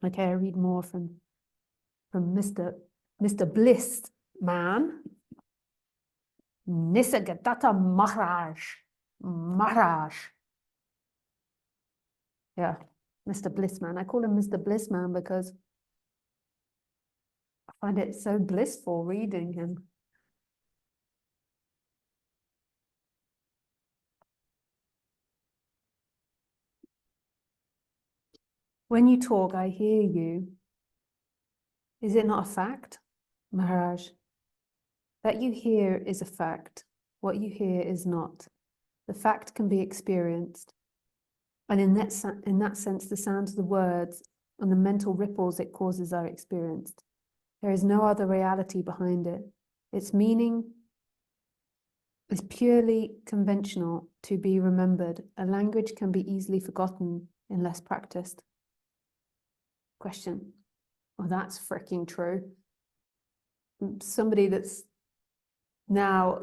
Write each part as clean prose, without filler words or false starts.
Okay, I read more from Mr. Bliss man. Nisargadatta Maharaj. Maharaj. Yeah, Mr. Bliss man. I call him Mr. Bliss man because I find it so blissful reading him. When you talk, I hear you. Is it not a fact, Maharaj? That you hear is a fact. What you hear is not. The fact can be experienced. And in that sense, the sound of the words and the mental ripples it causes are experienced. There is no other reality behind it. Its meaning is purely conventional to be remembered. A language can be easily forgotten unless practiced. Question. Well, that's freaking true. Somebody that's now,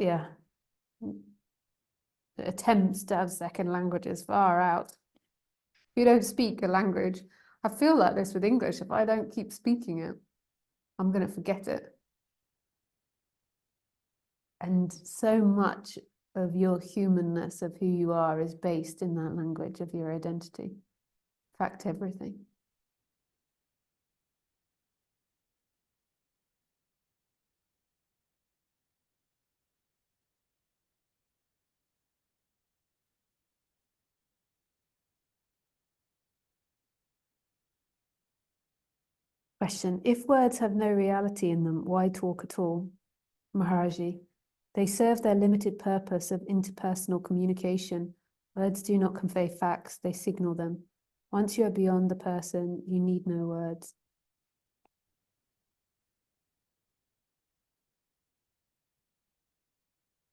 attempts to have second languages, far out. If you don't speak a language, I feel like this with English. If I don't keep speaking it, I'm going to forget it. And so much of your humanness, of who you are, is based in that language of your identity. In fact, everything. Question. If words have no reality in them, why talk at all? Maharaji. They serve their limited purpose of interpersonal communication. Words do not convey facts, they signal them. Once you are beyond the person, you need no words.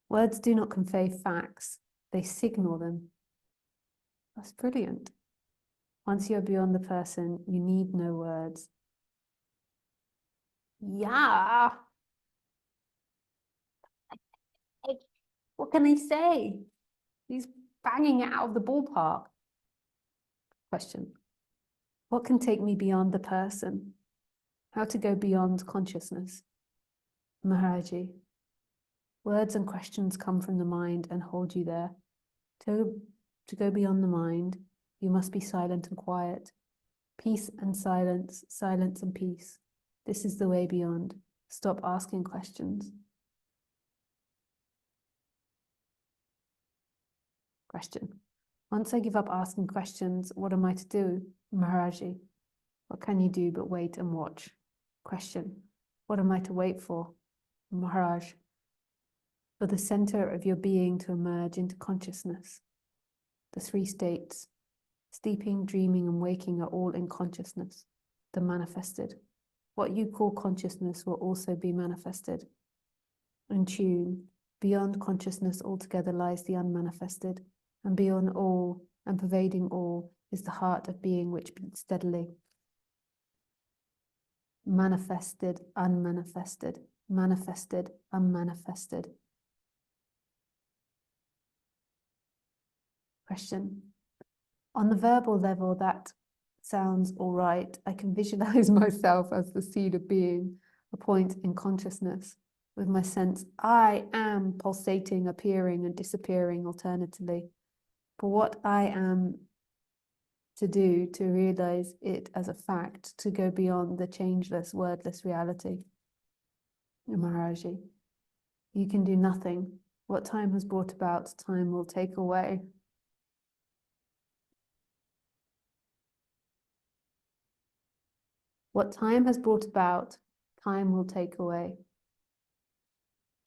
Words do not convey facts, they signal them. That's brilliant. Once you are beyond the person, you need no words. Yeah. What can I say? He's banging it out of the ballpark. Question. What can take me beyond the person? How to go beyond consciousness? Maharaji. Words and questions come from the mind and hold you there. To go beyond the mind, you must be silent and quiet. Peace and silence, silence and peace. This is the way beyond. Stop asking questions. Question. Once I give up asking questions, what am I to do? Maharaji. What can you do but wait and watch? Question. What am I to wait for? Maharaj. For the center of your being to emerge into consciousness. The three states, sleeping, dreaming, and waking, are all in consciousness, the manifested. What you call consciousness will also be manifested. In tune, beyond consciousness altogether lies the unmanifested, and beyond all and pervading all is the heart of being which beats steadily. Manifested, unmanifested, manifested, unmanifested. Question. On the verbal level, that sounds all right. I can visualize myself as the seed of being, a point in consciousness, with my sense I am pulsating, appearing and disappearing alternately. But what I am to do to realize it as a fact, to go beyond the changeless, wordless reality. Maharaji, you can do nothing. What time has brought about, time will take away. What time has brought about, time will take away.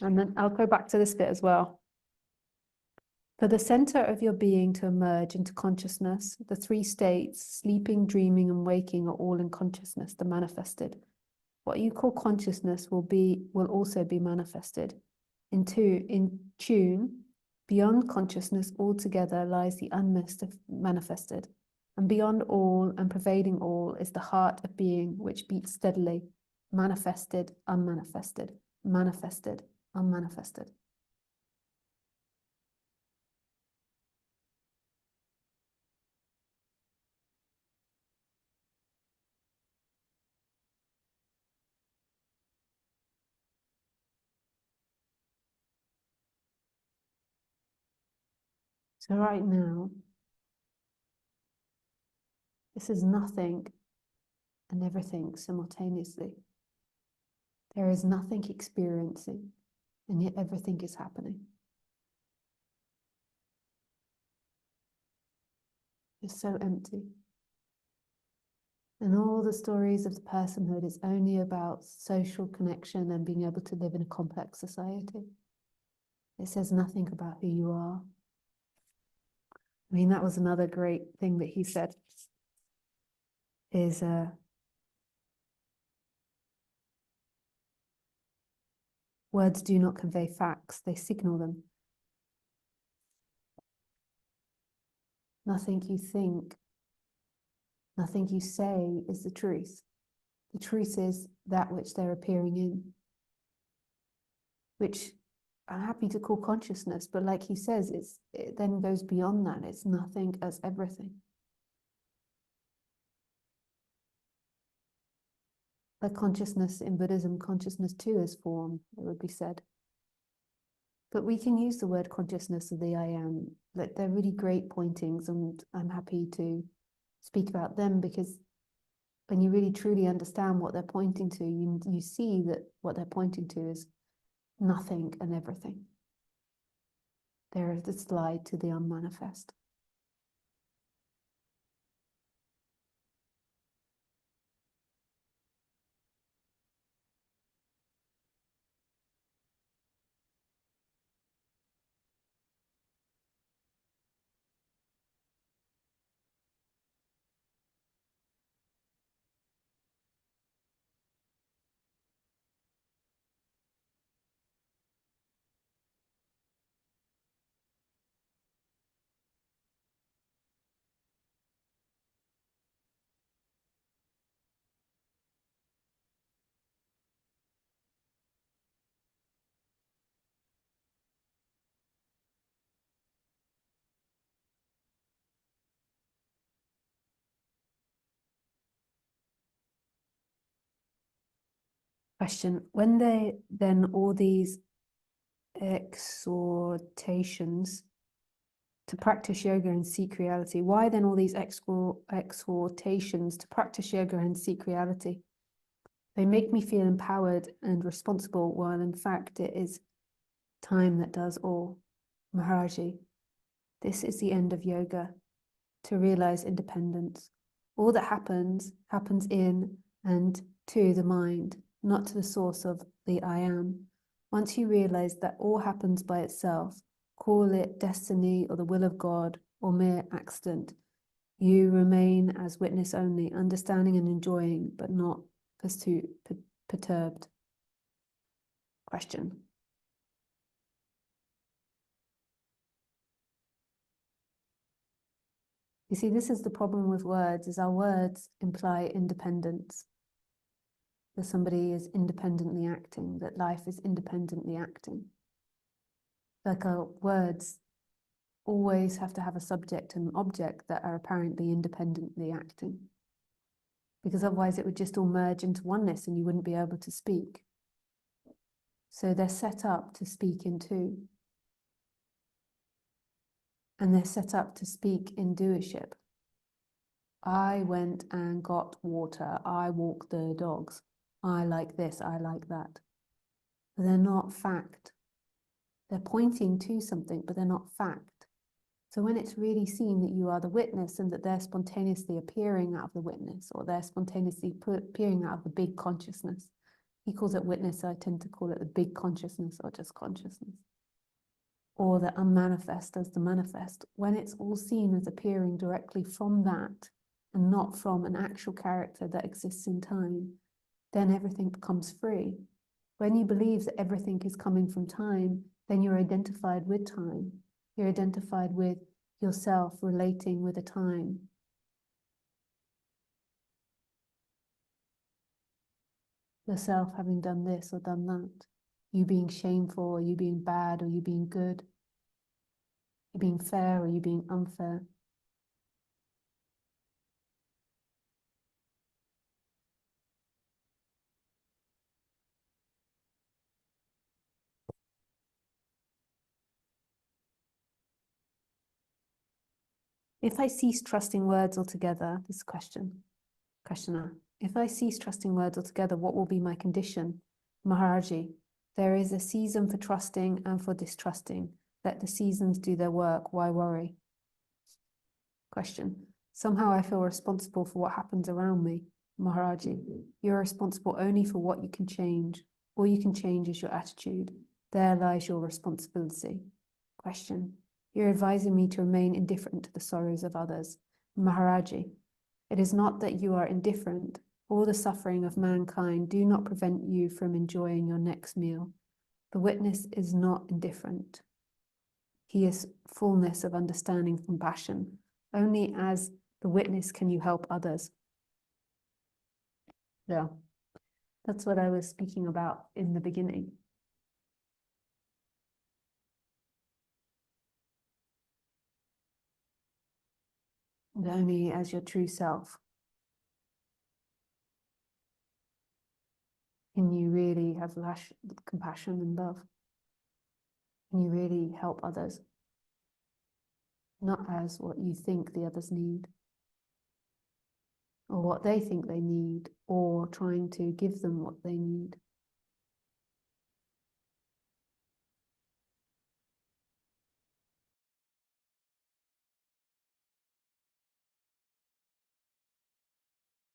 And then I'll go back to this bit as well. For the center of your being to emerge into consciousness, the three states, sleeping, dreaming, and waking, are all in consciousness, the manifested. What you call consciousness will also be manifested. In tune, beyond consciousness altogether lies the unmanifested. And beyond all and pervading all is the heart of being which beats steadily, manifested, unmanifested, manifested, unmanifested. So right now, this is nothing and everything simultaneously. There is nothing experiencing, and yet everything is happening. It's so empty. And all the stories of the personhood is only about social connection and being able to live in a complex society. It says nothing about who you are. I mean, that was another great thing that he said, is words do not convey facts, they signal them. Nothing you think, nothing you say is the truth. The truth is that which they're appearing in, which I'm happy to call consciousness, but like he says, it then goes beyond that. It's nothing as everything. Like consciousness in Buddhism, consciousness too is form, it would be said. But we can use the word consciousness of the I am. Like they're really great pointings, and I'm happy to speak about them, because when you really truly understand what they're pointing to, you see that what they're pointing to is nothing and everything. There is the slide to the unmanifest. Question: when then all these exhortations to practice yoga and seek reality, why then all these exhortations to practice yoga and seek reality? They make me feel empowered and responsible, while in fact it is time that does all. Maharaji, this is the end of yoga, to realize independence. All that happens in and to the mind, not to the source of the I am. Once you realize that all happens by itself, call it destiny or the will of God or mere accident, you remain as witness only, understanding and enjoying, but not perturbed. Question: you see, this is the problem with words, is our words imply independence. That somebody is independently acting, that life is independently acting. Like our words always have to have a subject and an object that are apparently independently acting. Because otherwise it would just all merge into oneness and you wouldn't be able to speak. So they're set up to speak in two. And they're set up to speak in doership. I went and got water. I walked the dogs. I like this, I like that. But they're not fact. They're pointing to something, but they're not fact. So when it's really seen that you are the witness and that they're spontaneously appearing out of the witness, or they're spontaneously appearing out of the big consciousness. He calls it witness, I tend to call it the big consciousness or just consciousness. Or the unmanifest as the manifest. When it's all seen as appearing directly from that and not from an actual character that exists in time, then everything becomes free. When you believe that everything is coming from time, then you're identified with time. You're identified with yourself relating with a time. Yourself having done this or done that. You being shameful, or you being bad, or you being good. You being fair, or you being unfair. If I cease trusting words altogether, this questioner, if I cease trusting words altogether, what will be my condition? Maharaji, there is a season for trusting and for distrusting. Let the seasons do their work. Why worry? Question. Somehow I feel responsible for what happens around me. Maharaji, you're responsible only for what you can change. All you can change is your attitude. There lies your responsibility. Question. You're advising me to remain indifferent to the sorrows of others. Maharaji, it is not that you are indifferent. All the suffering of mankind do not prevent you from enjoying your next meal. The witness is not indifferent. He is fullness of understanding, compassion. Only as the witness can you help others. Yeah, that's what I was speaking about in the beginning. And only as your true self can you really have compassion and love. Can you really help others? Not as what you think the others need, or what they think they need, or trying to give them what they need.